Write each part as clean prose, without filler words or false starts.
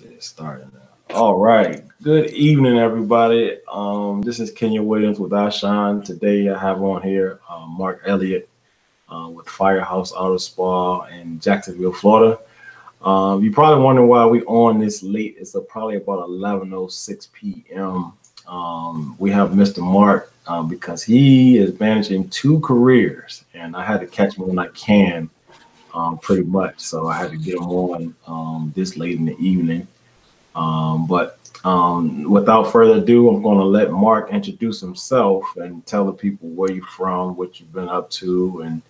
It's starting now. All right. Good evening, everybody. This is Kenya Williams with Ashan. Today I have on here Mark Elliott with Firehouse Auto Spa in Jacksonville, Florida. You probably wondering why we on this late. It's probably about 11:06 p.m. We have Mr. Mark because he is managing two careers, and I had to catch him when I can, pretty much. So I had to get him on this late in the evening. But without further ado, I'm going to let Mark introduce himself and tell the people where you're from, what you've been up to, and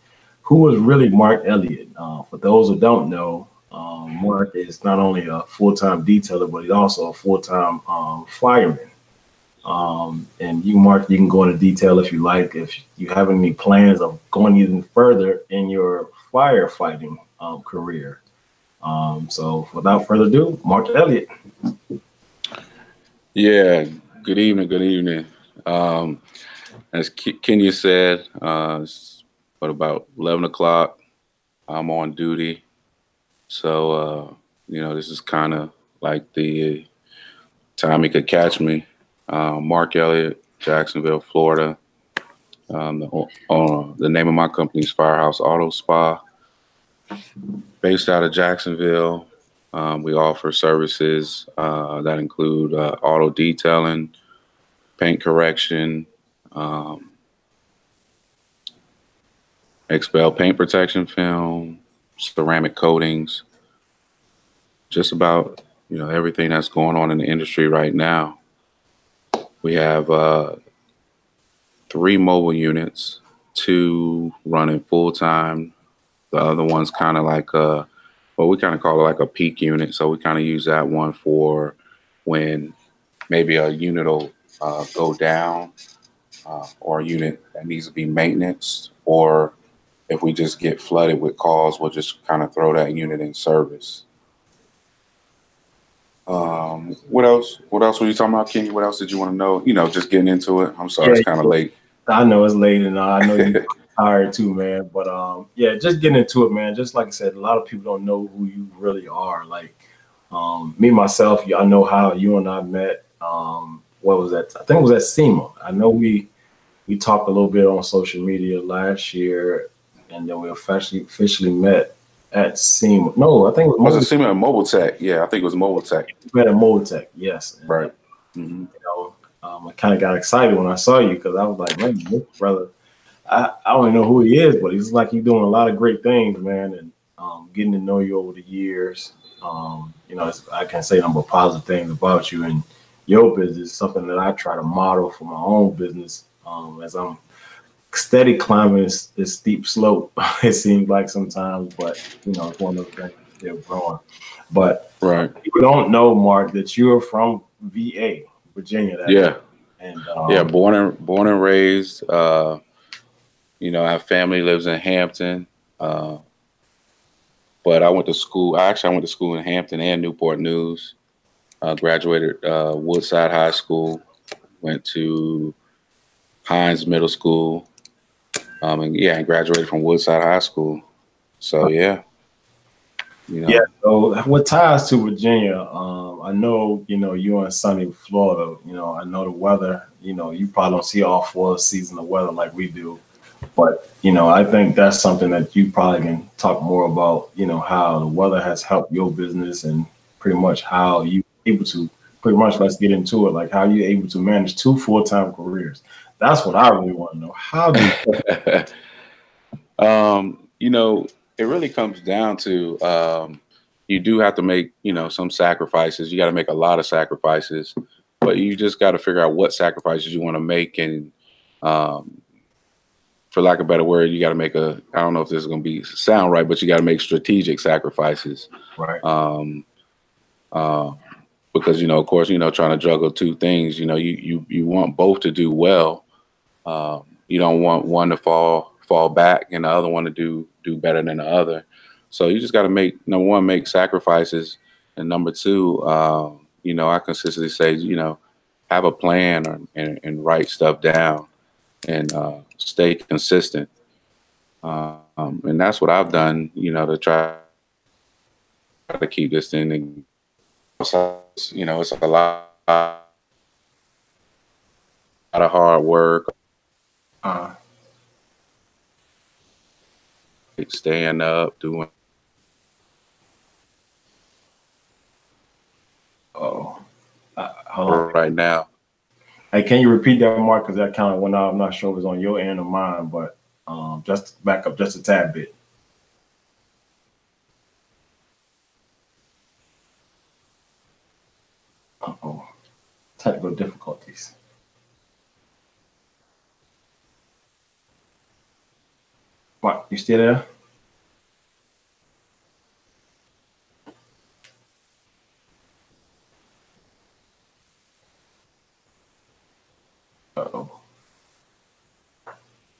who is really Mark Elliott. For those who don't know, Mark is not only a full-time detailer, but he's also a full-time fireman. And you, Mark, you can go into detail if you like, if you have any plans of going even further in your firefighting career. So without further ado, Mark Elliott. Yeah, good evening, good evening. As Kenya said, it's about 11 o'clock. I'm on duty. So, this is kind of like the time he could catch me. Mark Elliott, Jacksonville, Florida. The name of my company is Firehouse Auto Spa, based out of Jacksonville. We offer services that include auto detailing, paint correction, expel paint protection film, ceramic coatings, just about everything that's going on in the industry right now. We have 3 mobile units, 2 running full time. The other one's kind of like we kind of call it like a peak unit. So we kind of use that one for when maybe a unit will go down, or a unit that needs to be maintenance, or if we just get flooded with calls, we'll just kind of throw that unit in service. What else? What else were you talking about, Kenny? What else did you want to know? Just getting into it. I'm sorry, Yeah, it's kind of late. I know it's late, and I know you're tired too, man. But yeah, just getting into it, man. Just like I said, a lot of people don't know who you really are. Like me myself, I know how you and I met. What was that? I think it was at SEMA. I know we talked a little bit on social media last year, and then we officially met at SEMA. No, I think it Was was it SEMA and Mobile Tech? Yeah, I think it was Mobile Tech. we met at Motec, yes. And, Right. Mm-hmm. I kind of got excited when I saw you because I was like, man, this brother, I don't even know who he is, but he's like he's doing a lot of great things, man, and getting to know you over the years. I can say number of positive things about you and your business, something that I try to model for my own business as I'm steady climbing this steep slope. It seems like sometimes, but it's one of those things that's still growing. But Right. people don't know, Mark, that you're from VA, Virginia. Yeah. And Yeah. Born and raised. I have family lives in Hampton. But I went to school. Actually, I went to school in Hampton and Newport News. Graduated Woodside High School. Went to Hines Middle School. And graduated from Woodside High School. So yeah. Yeah. So what ties to Virginia? I know you're in sunny Florida. I know the weather. You probably don't see all 4 seasons of weather like we do. But I think that's something that you probably can talk more about. How the weather has helped your business and pretty much how you able to pretty much let's get into it. Like how you able to manage 2 full-time careers. That's what I really want to know. How do you? It really comes down to you do have to make, some sacrifices. You got to make a lot of sacrifices, but you just got to figure out what sacrifices you want to make. And for lack of a better word, you got to make I don't know if this is going to sound right, but you got to make strategic sacrifices. Right. Because, of course, trying to juggle 2 things, you want both to do well. You don't want one to fall back and the other one to do better than the other. So you just got to number one, make sacrifices. And number 2, I consistently say, have a plan and write stuff down and stay consistent. And that's what I've done, to try to keep this thing you know, it's a lot of hard work, staying up, doing. Oh, hold on. Right now. Hey, can you repeat that, Mark? Because that kind of went out. I'm not sure if it's on your end or mine, but just back up just a tad bit. Uh-oh, technical difficulties. Mark, you still there? Uh-oh.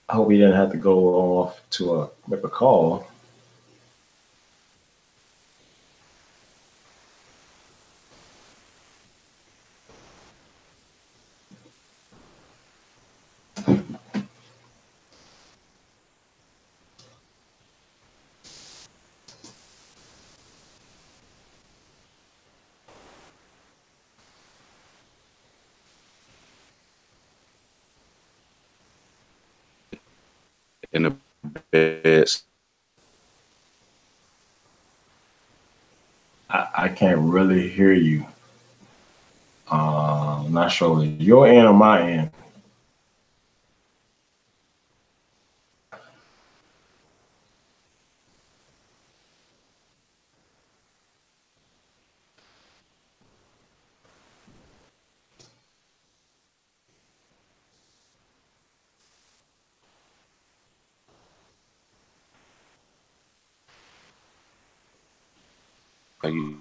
I hope we didn't have to go off to make a call. In the bed. I can't really hear you. I'm not sure if it's your end or my end. Can you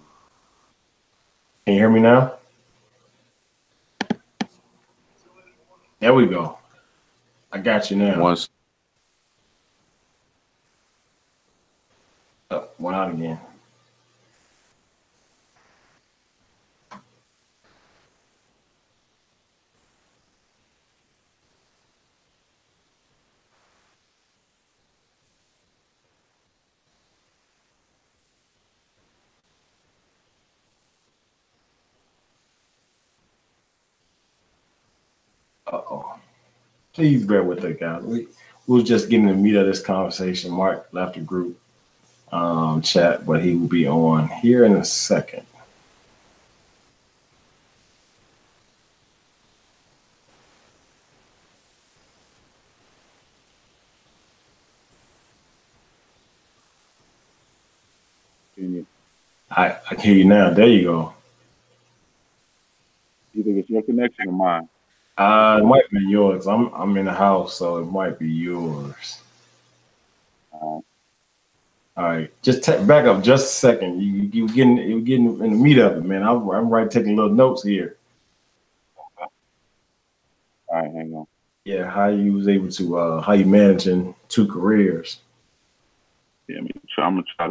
hear me now? There we go. I got you now. Once. Oh, went out again. Uh-oh. Please bear with it, guys. We was just getting the meat of this conversation. Mark left the group chat, but he will be on here in a second. I can hear you now. There you go. You think it's your connection or mine? It might be yours. I'm in the house, so it might be yours. All right, just back up just a second. You getting in the meat of it, man. I'm right taking little notes here. All right, hang on. Yeah, how you was able to how you managing 2 careers? Yeah, I'm gonna try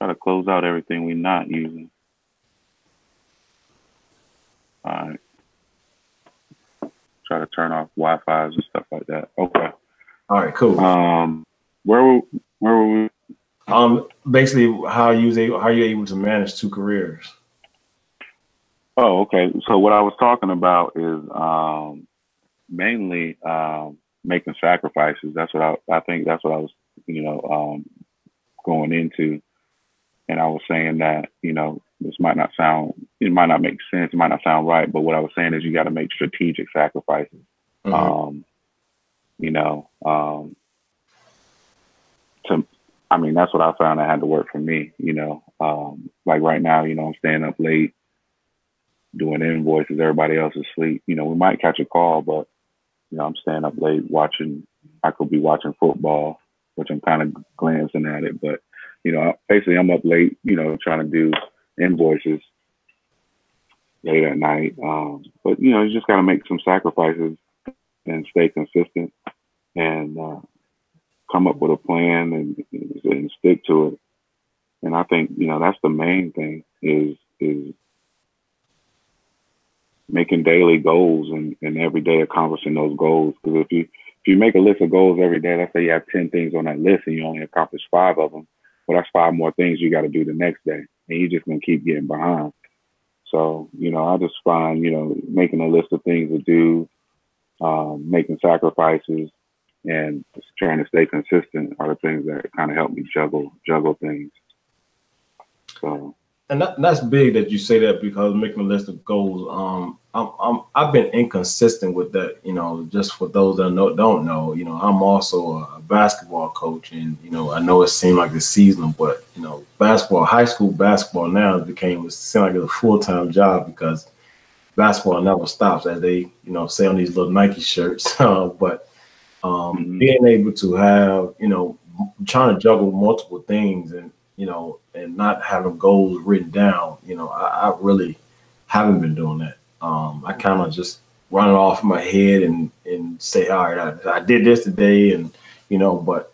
to close out everything we're not using. All right. Try to turn off Wi-Fi's and stuff like that. Okay. All right, cool. Where were we? Basically, how you able to manage 2 careers? Oh, okay. So what I was talking about is mainly making sacrifices. That's what I think. That's what I was, going into. And I was saying that, this might not make sense, it might not sound right, but what I was saying is you got to make strategic sacrifices. Mm-hmm. That's what I found that had to work for me, like right now, I'm staying up late doing invoices, everybody else is asleep. We might catch a call, but, I'm staying up late I could be watching football, which I'm kind of glancing at it, but basically I'm up late, trying to do invoices late at night. But you just got to make some sacrifices and stay consistent and come up with a plan and stick to it. And I think, that's the main thing is making daily goals and every day accomplishing those goals. Because if you make a list of goals every day, let's say you have 10 things on that list and you only accomplish 5 of them, well, that's 5 more things you got to do the next day. and you're just gonna keep getting behind. So, I just find, making a list of things to do, making sacrifices, and just trying to stay consistent are the things that kind of help me juggle things. So, and that's big that you say that, because making a list of goals. I've been inconsistent with that. Just for those that don't know, I'm also a basketball coach, and I know it seemed like it's seasonal, but basketball, high school basketball now seemed like it's a full-time job, because basketball never stops, as they say on these little Nike shirts. But being able to have trying to juggle multiple things, and and not having goals written down, I really haven't been doing that. I kind of just run it off in my head and say, all right, I did this today, and but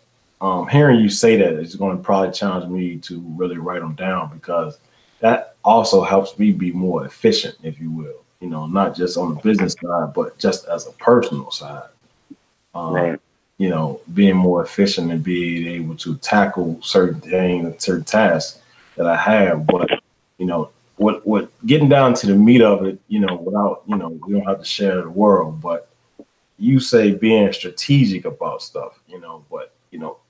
hearing you say that is going to probably challenge me to really write them down, because that also helps me be more efficient, if you will. Not just on the business side, but just as a personal side. right. Being more efficient and being able to tackle certain things, certain tasks that I have. But, what getting down to the meat of it, without, we don't have to share the world, but you say being strategic about stuff, but,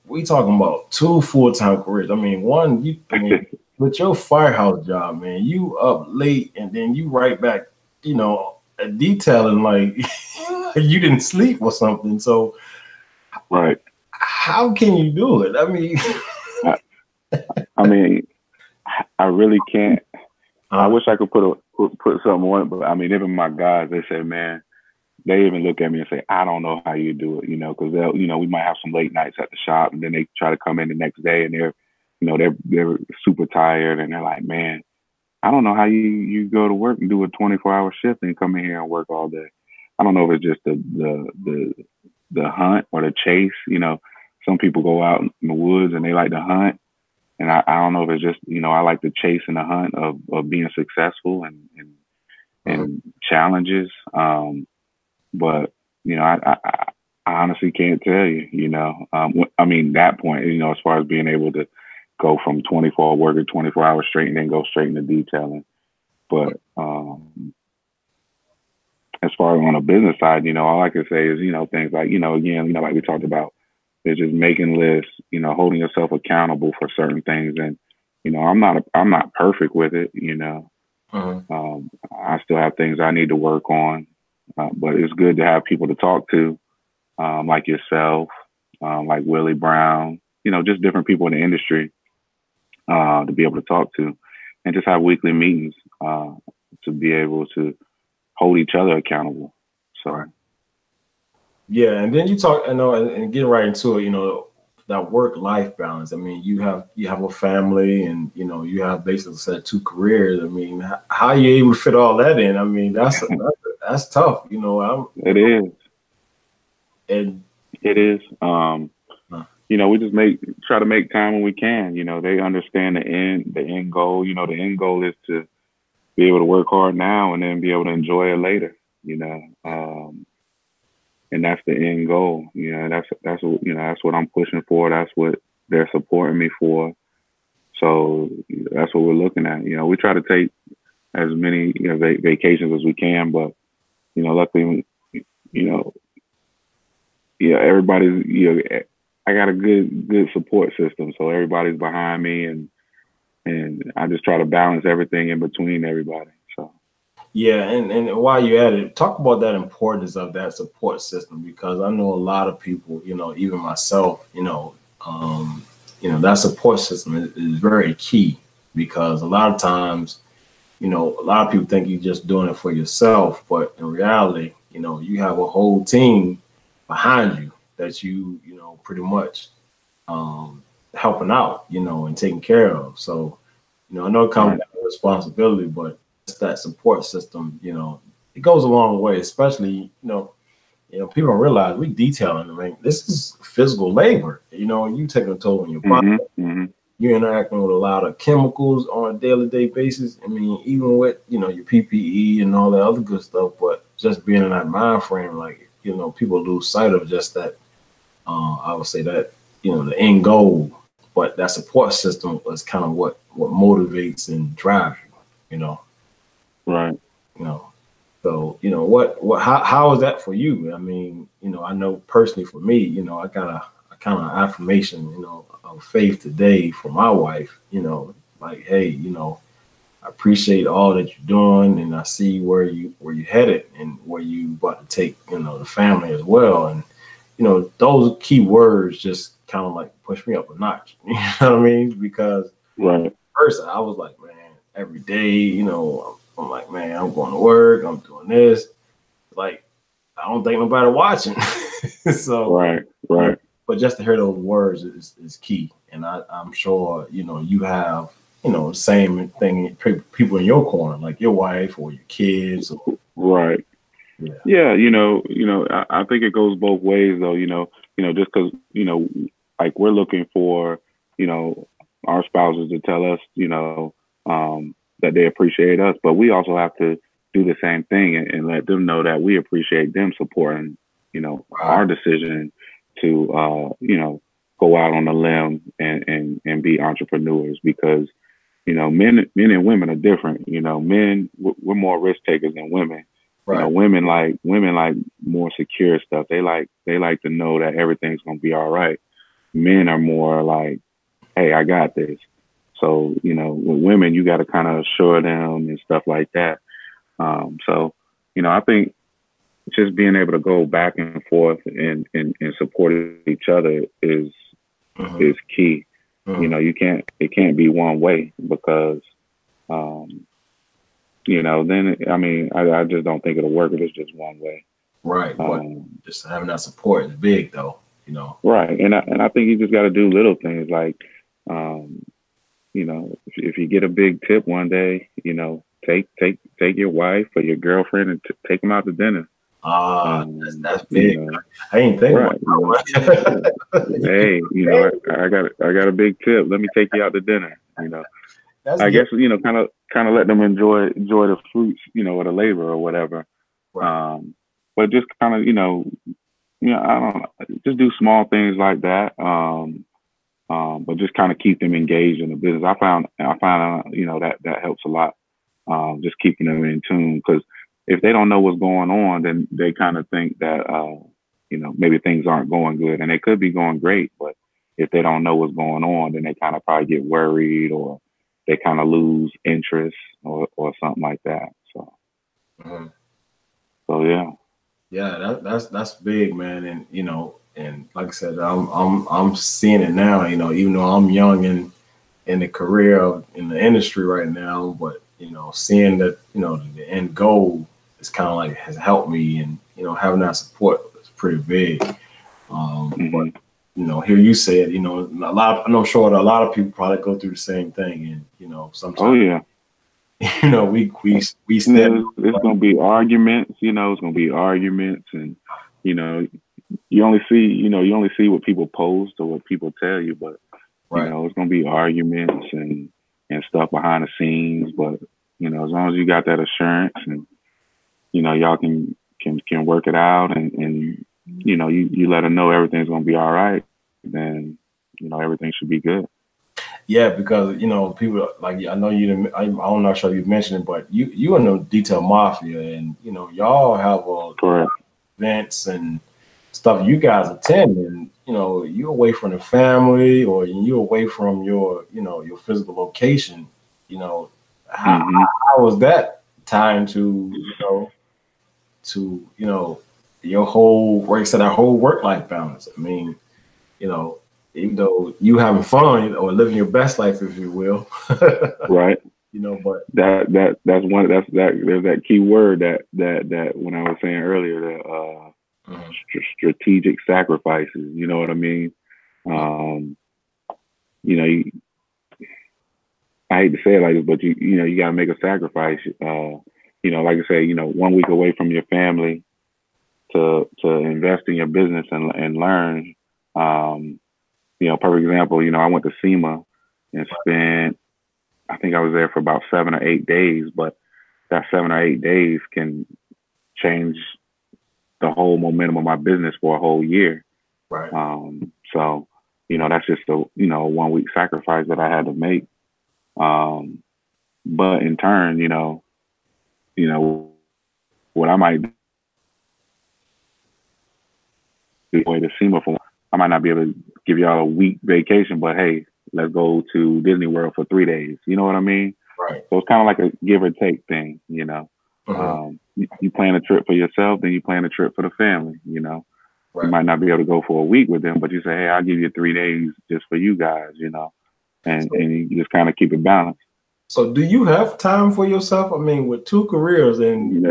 we talking about 2 full-time careers. I mean, with your firehouse job, man, you up late and then you write back, detailing like you didn't sleep or something. So, right. How can you do it? I mean, I really can't. I wish I could put something on it, but I mean, even my guys, they say, man, they even look at me and say, I don't know how you do it, because they'll, we might have some late nights at the shop, and then they try to come in the next day, and they're super tired, and they're like, man, I don't know how you go to work and do a 24-hour shift and come in here and work all day. I don't know if it's just the hunt or the chase. Some people go out in the woods and they like to hunt, and I don't know if it's just I like the chase and the hunt of being successful and challenges. But I honestly can't tell you. I mean, that point, as far as being able to go from 24 hours straight and then go straight into detailing. But as far as on a business side, all I can say is, things like, again, like we talked about, is just making lists, holding yourself accountable for certain things. And, I'm not perfect with it, I still have things I need to work on, but it's good to have people to talk to, like yourself, like Willie Brown, just different people in the industry, to be able to talk to, and just have weekly meetings, to be able to hold each other accountable. So, yeah, and then you talk, and getting right into it, that work-life balance. I mean, you have a family, and you have basically said 2 careers. I mean, how are you able to fit all that in? I mean, that's tough. It is. And it is. We just try to make time when we can. They understand the end goal. The end goal is to be able to work hard now and then be able to enjoy it later. And that's the end goal. That's what I'm pushing for. That's what they're supporting me for. So that's what we're looking at. We try to take as many vacations as we can, but luckily, everybody's I got a good support system, so everybody's behind me, and I just try to balance everything in between everybody. So. Yeah, and while you're at it, talk about that importance of that support system, because I know a lot of people, even myself, that support system is very key, because a lot of times, a lot of people think you're just doing it for yourself, but in reality, you have a whole team behind you that pretty much helping out, and taking care of. So, I know it comes with responsibility, but that support system, it goes a long way, especially, people don't realize we detailing. I mean, this is physical labor. You taking a toll on your body. You're interacting with a lot of chemicals on a daily basis. I mean, even with, your PPE and all that other good stuff, but just being in that mind frame, like, people lose sight of just that. I would say that, the end goal. but that support system was kind of what motivates and drives you, you know. Right. You know, so how is that for you? I mean, I know personally for me, I got a kind of affirmation, of faith today for my wife. Like, hey, I appreciate all that you're doing, and I see where you headed and where you about to take, the family as well. And those key words just kind of like push me up a notch. You know what I mean? Because Right. first I was like, man, every day, I'm like, man, I'm going to work, I'm doing this. Like, I don't think nobody watching. So, Right. Right. but just to hear those words is key. And I'm sure, you have, the same thing, people in your corner, like your wife or your kids. Or, Right. yeah. Yeah. I think it goes both ways though, just because, like we're looking for, our spouses to tell us, that they appreciate us, but we also have to do the same thing and let them know that we appreciate them supporting, our decision to, go out on a limb and be entrepreneurs because, men and women are different. Men, we're more risk takers than women. Right. Women like more secure stuff. They like to know that everything's gonna be all right. Men are more like, hey, I got this. So, with women, you got to kind of assure them and stuff like that. So, I think just being able to go back and forth and support each other is key. Mm-hmm. It can't be one way because, then, I mean, I just don't think it'll work if it's just one way. Right. But just having that support is big though, Right. And I think you just got to do little things like, if you get a big tip one day, take your wife or your girlfriend and take them out to dinner. That's big. I ain't thinking right, about that. Hey, I got a big tip. Let me take you out to dinner. That's I good. guess kind of let them enjoy the fruits, of the labor or whatever. Right. But just kind of I don't know, just do small things like that. But just kind of keep them engaged in the business. I found that helps a lot. Just keeping them in tune because if they don't know what's going on, then they kind of think that maybe things aren't going good, and they could be going great. But if they don't know what's going on, then they kind of probably get worried or they kind of lose interest or something like that. So, Mm-hmm. so yeah. Yeah, that's big, man. And like I said, I'm seeing it now. Even though I'm young in the career in the industry right now, but seeing that the end goal is kind of like has helped me, and having that support is pretty big. But Mm-hmm. hear you say it. I'm sure that a lot of people probably go through the same thing, and Oh sometimes yeah. we step. It's gonna be arguments. It's gonna be arguments, and you know, you only see what people post or what people tell you, but Right. it's gonna be arguments and stuff behind the scenes. But as long as you got that assurance and y'all can work it out and you let them know everything's gonna be all right, then everything should be good. Yeah, because people like I know you. I'm not sure you mentioned it, but you in the detail mafia, and y'all have Correct. events and stuff you guys attend, and you're away from the family or you're away from your physical location. You know, how Hmm. how was that time to to your whole, like I said, our whole work life balance? I mean, you know, even though you having fun or living your best life, if you will, Right. but That's one there's that key word that when I was saying earlier that mhm, strategic sacrifices. You know what I mean? Um, you know, you, I hate to say it like this, but you got to make a sacrifice. Like I say, 1 week away from your family to invest in your business and learn. Um, perfect example. I went to SEMA and spent. I think I was there for about 7 or 8 days, but that 7 or 8 days can change the whole momentum of my business for a whole year. right, So that's just a 1 week sacrifice that I had to make. But in turn, what I might do way to SEMA for, I might not be able to give y'all a week vacation, but hey, let's go to Disney World for 3 days. You know what I mean? Right. So it's kind of like a give or take thing, You plan a trip for yourself, then you plan a trip for the family, Right. You might not be able to go for a week with them, but you say, hey, I'll give you 3 days just for you guys, and you just kind of keep it balanced. So do you have time for yourself? I mean, with 2 careers and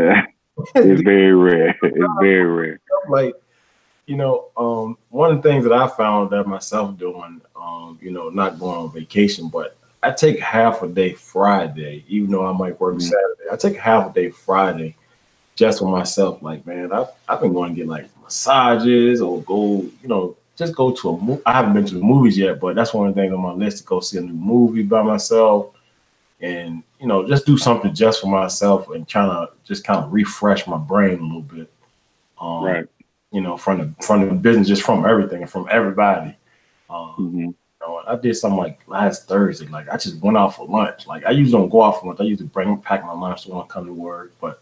it's very rare. It's very rare. Like, one of the things that I found that myself doing, not going on vacation, but I take half a day Friday, even though I might work Saturday. I take half a day Friday just for myself. Like, man, I've been going to get like massages or go, just go to a movie. I haven't been to the movies yet, but that's one of the things on my list, to go see a new movie by myself and, just do something just for myself and trying to just kind of refresh my brain a little bit. Right. From the business, just from everything and from everybody. I did something like last Thursday. Like, I just went out for lunch. Like, I usually don't go out for lunch. I usually pack my lunch when I come to work. But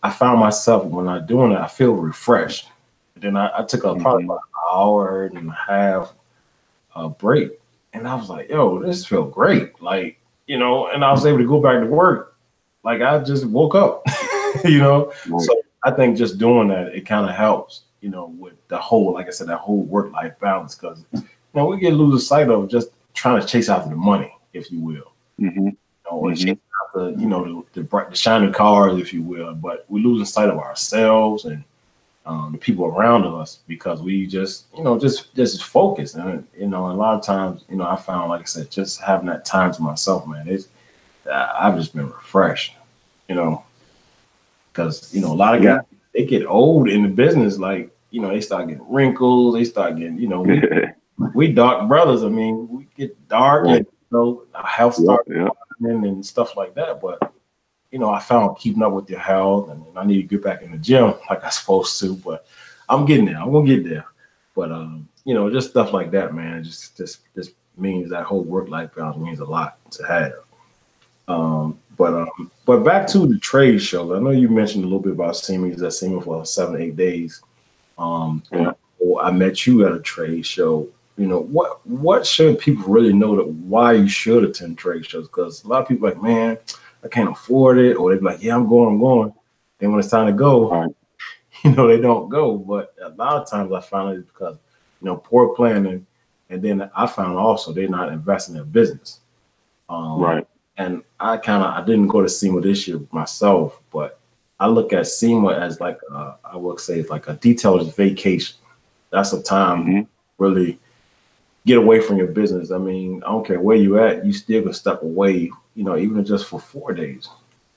I found myself, when I'm doing it, I feel refreshed. And then I took probably about an hour and a half break. And I was like, yo, this feels great. Like, and I was able to go back to work. Like, I just woke up, Right. So I think just doing that, it kind of helps, with the whole, like I said, that whole work-life balance. Because, we get lose sight of just trying to chase after the money, if you will. Or chasing after, the shiny cars, if you will. But we're losing sight of ourselves and the people around us, because we just focus. And, a lot of times, I found, like I said, just having that time to myself, man, I've just been refreshed, because, a lot of guys, they get old in the business. Like, they start getting wrinkles. They start getting, we dark brothers. I mean, we get dark and, our health starts and stuff like that. But, I found keeping up with your health, and I need to get back in the gym like I'm supposed to, but I'm getting there. I'm going to get there. But, just stuff like that, man, it just means that whole work-life balance means a lot to have. But back to the trade show. I know you mentioned a little bit about SEMA. You was at SEMA for 7 to 8 days. And I met you at a trade show. What should people really know that why you should attend trade shows? Because a lot of people are like, man, I can't afford it, or they be like, yeah, I'm going. Then when it's time to go, they don't go. But a lot of times I found it's because poor planning, and then I found also they're not investing in their business. Right. And I didn't go to SEMA this year myself, but I look at SEMA as like I would say it's like a detailer's vacation. That's a time really get away from your business. I mean, I don't care where you at, you still can step away, even just for 4 days,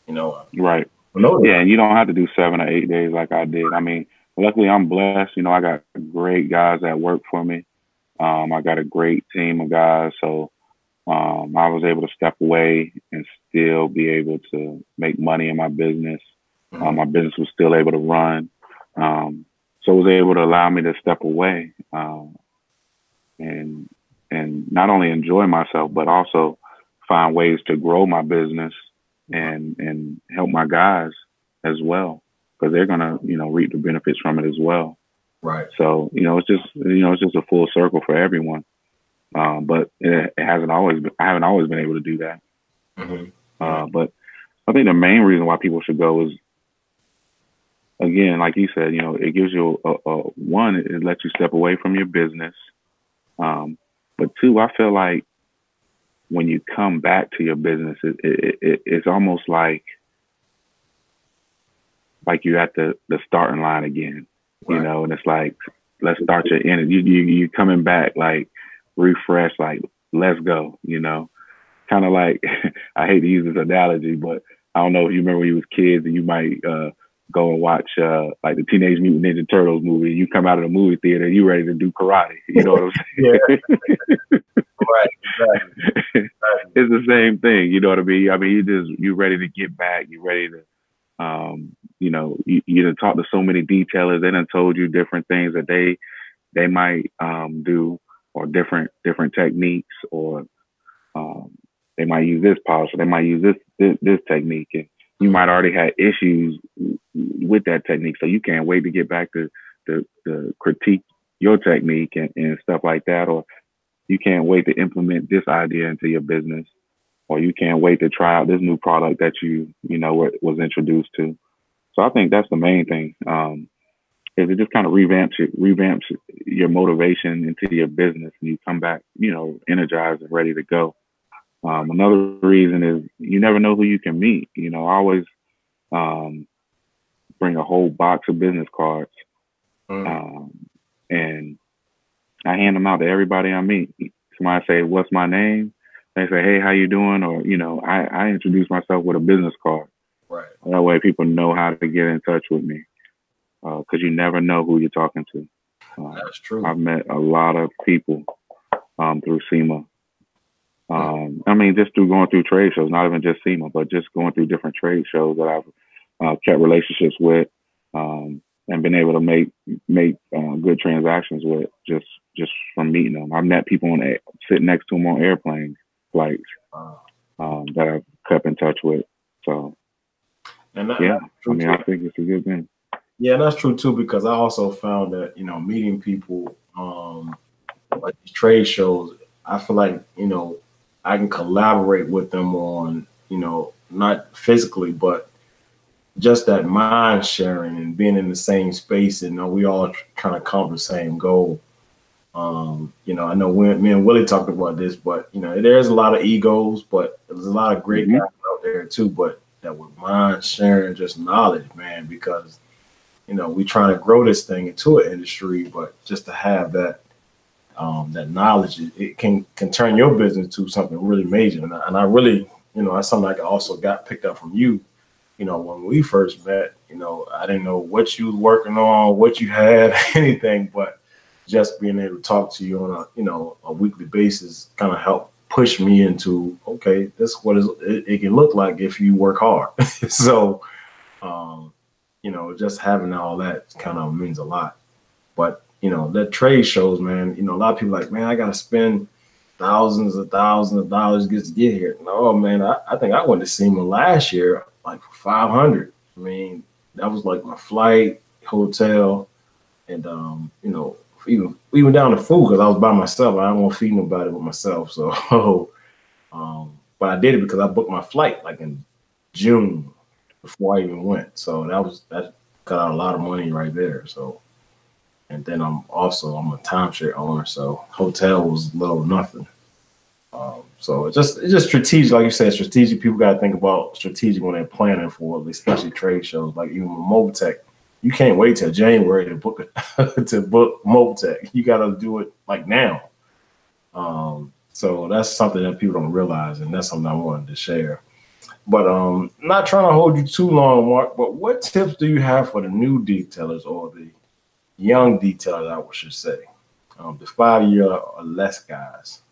Right. Yeah, and you don't have to do 7 or 8 days like I did. I mean, luckily I'm blessed. I got great guys that work for me. I got a great team of guys. So I was able to step away and still be able to make money in my business. My business was still able to run. So it was able to allow me to step away and not only enjoy myself, but also find ways to grow my business and help my guys as well, because they're gonna reap the benefits from it as well. Right. So it's just a full circle for everyone. But it hasn't always been. I haven't always been able to do that. But I think the main reason why people should go is, again, like you said, it gives you one, it lets you step away from your business. But two, I feel like when you come back to your business, it's almost like you're at the starting line again, and it's like, let's start your energy. You coming back like refreshed, like let's go, kind of like, I hate to use this analogy, but I don't know if you remember when you was kids and you might go and watch like the Teenage Mutant Ninja Turtles movie. You come out of the movie theater, you ready to do karate. You know what I'm saying? Right, exactly. It's the same thing. You know what I mean? I mean, you ready to get back. You ready to, you done talked to so many detailers. They done told you different things that they might do, or different techniques, or they might use this polish, or they might use this technique, and you might already have issues with that technique, so you can't wait to get back to critique your technique and stuff like that, or you can't wait to implement this idea into your business, or you can't wait to try out this new product that you was introduced to. So I think that's the main thing. Is it just kind of revamps your motivation into your business, and you come back, energized and ready to go. Another reason is you never know who you can meet. I always bring a whole box of business cards, and I hand them out to everybody I meet. Somebody say, "What's my name?" They say, "Hey, how you doing?" Or I introduce myself with a business card. Right. That way, people know how to get in touch with me, because you never know who you're talking to. That's true. I've met a lot of people through SEMA. I mean, just through going through trade shows, not even just SEMA, but just going through different trade shows that I've kept relationships with, and been able to make good transactions with just from meeting them. I've met people sitting next to them on airplane flights that I've kept in touch with. So, yeah, I mean, I think it's a good thing. Yeah, that's true too, because I also found that, meeting people like these trade shows, I feel like, I can collaborate with them on, not physically, but just that mind sharing and being in the same space, and we all kind of accomplish the same goal. I know me and Willie talked about this, but there's a lot of egos, but there's a lot of great guys out there too. But that with mind sharing, just knowledge, man, because we trying to grow this thing into an industry, but just to have that that knowledge, it can turn your business to something really major. And I really, that's something I also got picked up from you. When we first met, I didn't know what you was working on, what you had, anything, but just being able to talk to you on a weekly basis kind of helped push me into, okay, this is what it can look like if you work hard. So, just having all that kind of means a lot. But, that trade shows, man, a lot of people like, man, I got to spend thousands of dollars just to get here. No, man, I think I went to SEMA last year, like for $500. I mean, that was like my flight, hotel, and, even down to food, because I was by myself. I don't want to feed nobody but myself. So, but I did it because I booked my flight like in June before I even went. So that cut out a lot of money right there. So, and then I'm a timeshare owner, so hotel was little or nothing. So it's just strategic, like you said, strategic. People got to think about strategic when they're planning for, especially trade shows. Like even with Mobile Tech, you can't wait till January to book Mobile Tech. You got to do it like now. So that's something that people don't realize, and that's something I wanted to share. But not trying to hold you too long, Mark. But what tips do you have for the new detailers or the young detailers, I should say, the 5-year or less guys?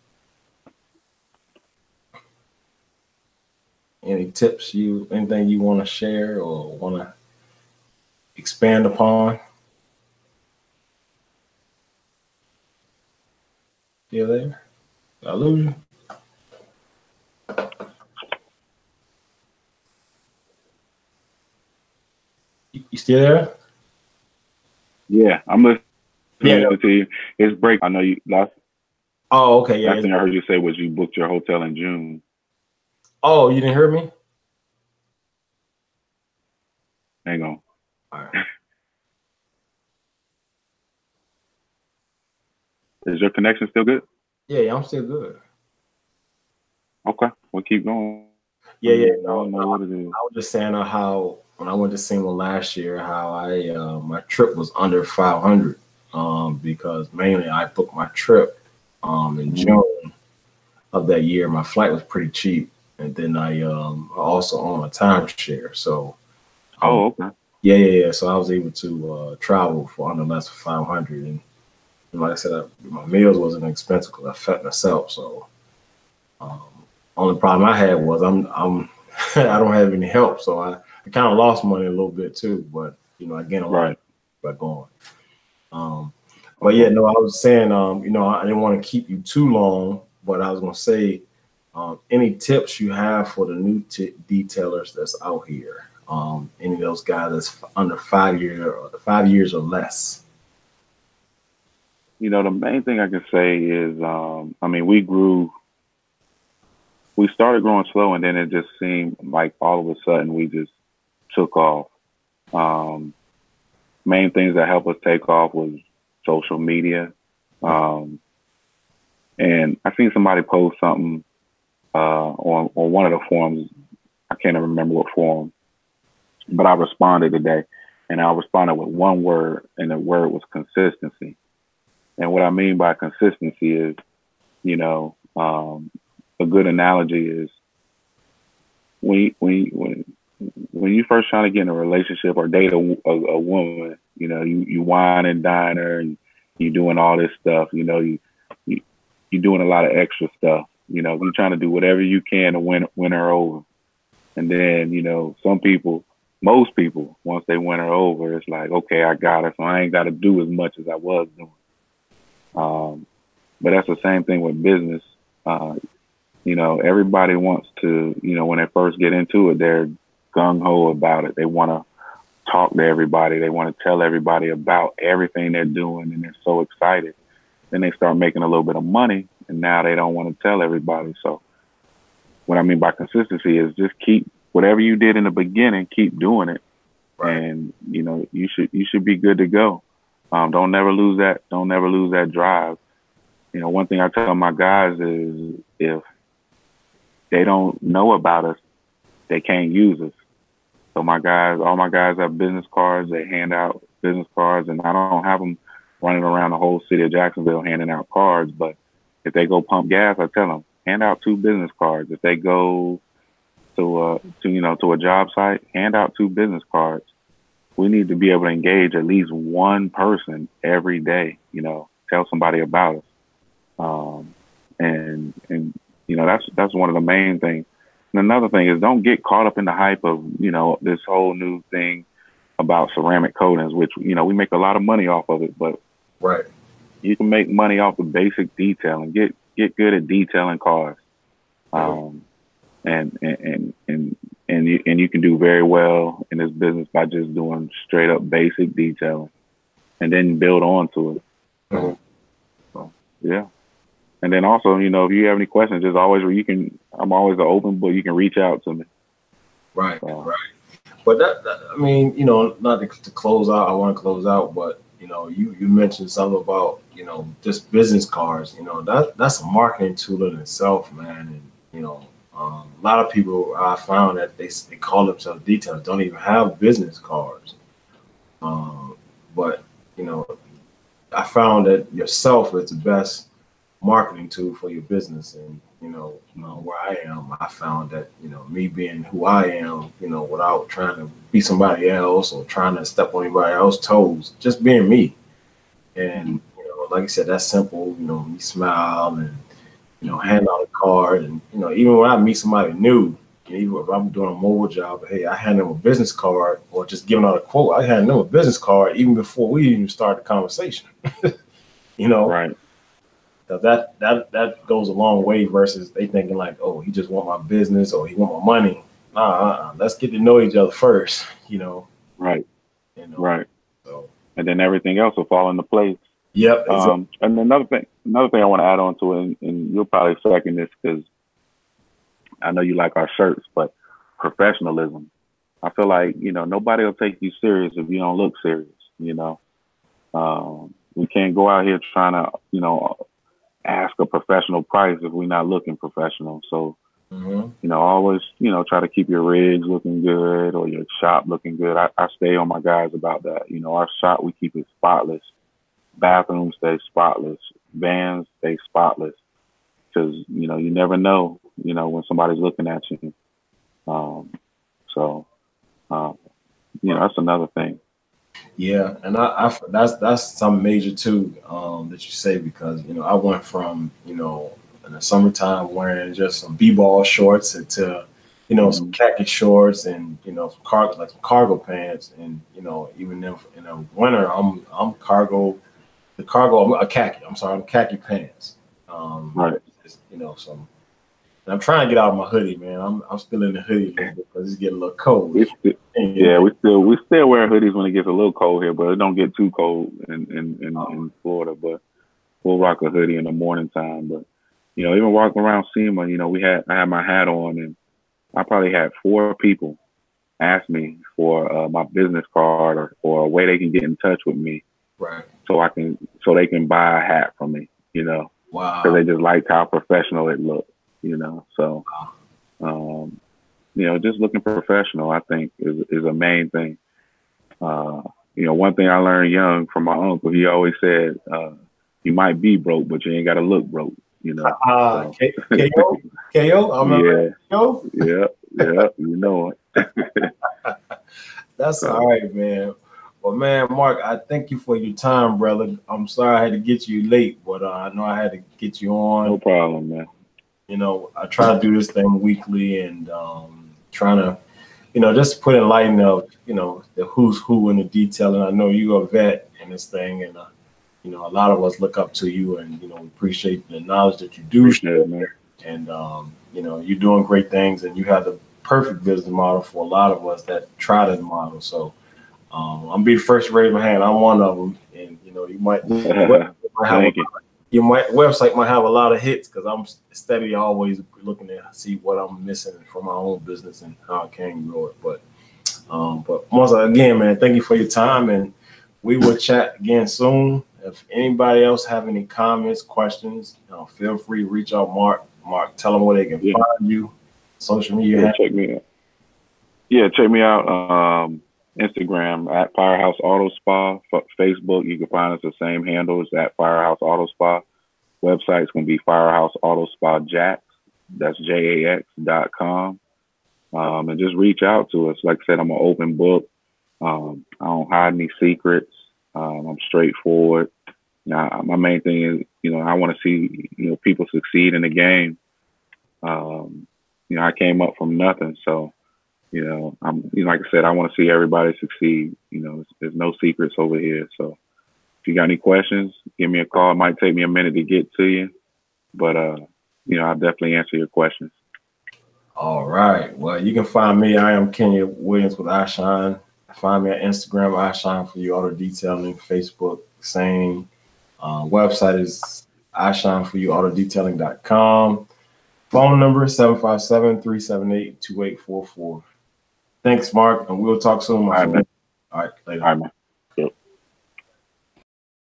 Any tips anything you want to share or want to expand upon? You there? Did I lose you? You still there? Yeah, I'm listening to you. It's break. I know you last. Oh, okay. Yeah. Last thing I heard you say was you booked your hotel in June. Oh, you didn't hear me? Hang on. All right. Is your connection still good? Yeah, I'm still good. Okay, we'll keep going. Yeah. I don't know what it is. I was just saying how when I went to SEMA last year, how my trip was under 500 because mainly I booked my trip in June of that year. My flight was pretty cheap, and then I also own a timeshare. So, okay. Yeah. So I was able to travel for under less than 500, and like I said, my meals wasn't expensive because I fed myself. So, only problem I had was I don't have any help, so I kind of lost money a little bit too. But again, I gained a lot by going. But yeah, no, I was saying, I didn't want to keep you too long, but I was going to say, any tips you have for the new detailers that's out here? Any of those guys that's under 5 years or 5 years or less? The main thing I can say is, I mean, we started growing slow, and then it just seemed like all of a sudden we just took off. Um, Main things that helped us take off was social media. Um, and I seen somebody post something on one of the forums. I can't even remember what forum, but I responded today, and I responded with one word, and the word was consistency. And what I mean by consistency is, a good analogy is when you first trying to get in a relationship or date a woman, you wine and dine her, and you doing all this stuff, you doing a lot of extra stuff, you're trying to do whatever you can to win her over. And then, most people, once they win her over, it's like, okay, I got her, so I ain't got to do as much as I was doing. But that's the same thing with business. Everybody wants to, when they first get into it, they're gung ho about it. They want to talk to everybody. They want to tell everybody about everything they're doing, and they're so excited. Then they start making a little bit of money, and now they don't want to tell everybody. So what I mean by consistency is just keep whatever you did in the beginning, keep doing it. Right. And, you should be good to go. Don't never lose that drive. One thing I tell my guys is if they don't know about us, they can't use us. So all my guys have business cards. They hand out business cards, and I don't have them running around the whole city of Jacksonville handing out cards. But if they go pump gas, I tell them, hand out 2 business cards. If they go to a job site, hand out 2 business cards. We need to be able to engage at least one person every day, tell somebody about us. And that's one of the main things. And another thing is, don't get caught up in the hype of, this whole new thing about ceramic coatings, which, we make a lot of money off of it, but right, you can make money off of basic detailing. Get good at detailing cars. And you can do very well in this business by just doing straight up basic detailing, and then build on to it. So, yeah. And then also, if you have any questions, just always I'm always an open book. You can reach out to me. Right. Right. But I mean, not to close out, I want to close out, but you mentioned something about, just business cards, that's a marketing tool in itself, man. And, a lot of people I found that they call themselves detailers don't even have business cards. But I found that yourself is the best marketing tool for your business. And where I am, I found that me being who I am, without trying to be somebody else or trying to step on anybody else's toes, just being me. And like I said, that's simple. Me smile and hand out a card, and even when I meet somebody new, even if I'm doing a mobile job, hey, I hand them a business card, or just giving out a quote, I hand them a business card even before we even start the conversation. Right. So that goes a long way versus they thinking like, oh, he just want my business or he want my money. Let's get to know each other first. Right. Right. So, and then everything else will fall into place. Yep. Exactly. And another thing I want to add on to it, and you'll probably second this because I know you like our shirts, but professionalism. I feel like, nobody will take you serious if you don't look serious. We can't go out here trying to, ask a professional price if we're not looking professional. So, always, try to keep your rigs looking good or your shop looking good. I stay on my guys about that. Our shop, we keep it spotless. Bathrooms stay spotless. Vans stay spotless. Because, you never know, when somebody's looking at you. That's another thing. Yeah, and that's something major too, that you say, because I went from in the summertime wearing just some b-ball shorts to some khaki shorts and some cargo pants, and even in the winter I'm cargo the cargo, a khaki. I'm sorry, khaki pants. Right. You know, so and I'm trying to get out of my hoodie, man. I'm still in the hoodie a little bit because it's getting a little cold. We still wear hoodies when it gets a little cold here, but it don't get too cold in Florida. But we'll rock a hoodie in the morning time. But you know, even walking around SEMA, you know, I had my hat on, and I probably had 4 people ask me for my business card or a way they can get in touch with me, right? So they can buy a hat from me, you know, wow, because they just liked how professional it looked, you know. So, you know, just looking professional, I think is a main thing. You know, one thing I learned young from my uncle, he always said, you might be broke, but you ain't got to look broke, you know. KO, I'm yeah, you know it. That's all right, man. Well, man, Mark, I thank you for your time, brother. I'm sorry I had to get you late, but I know I had to get you on. No problem, man. You know, I try to do this thing weekly and trying to, you know, just put in light of, you know, the who's who in the detail. And I know you're a vet in this thing, and you know, a lot of us look up to you, and you know, appreciate the knowledge that you do share, man. And you know, you're doing great things, and you have the perfect business model for a lot of us that try that model. So I'm be the first to raise my hand. I'm one of them, and you know, you might your website might have a lot of hits because I'm steady always looking to see what I'm missing from my own business and how I can grow it. But once again, man, thank you for your time, and we will chat again soon. If anybody else have any comments, questions, feel free to reach out, Mark. Mark, tell them where they can find you. Social media. Check me out. Yeah, check me out. Instagram at Firehouse Auto Spa. Facebook, you can find us the same handles at Firehouse Auto Spa. Website's going to be Firehouse Auto Spa Jax. That's JAX.com. And just reach out to us. Like I said, I'm an open book. I don't hide any secrets. I'm straightforward. Now, my main thing is, you know, I want to see, you know, people succeed in the game. You know, I came up from nothing, so, you know, like I said, I want to see everybody succeed. You know, there's no secrets over here. So if you got any questions, give me a call. It might take me a minute to get to you, but, you know, I'll definitely answer your questions. All right. Well, you can find me. I am Kenya Williams with I Shine. Find me on Instagram, I Shine For You Auto Detailing. Facebook, same. Website is ishineforyouautodetailing.com. Phone number 757-378-2844. Thanks, Mark, and we'll talk soon. All right, man. All right, later. All right, man.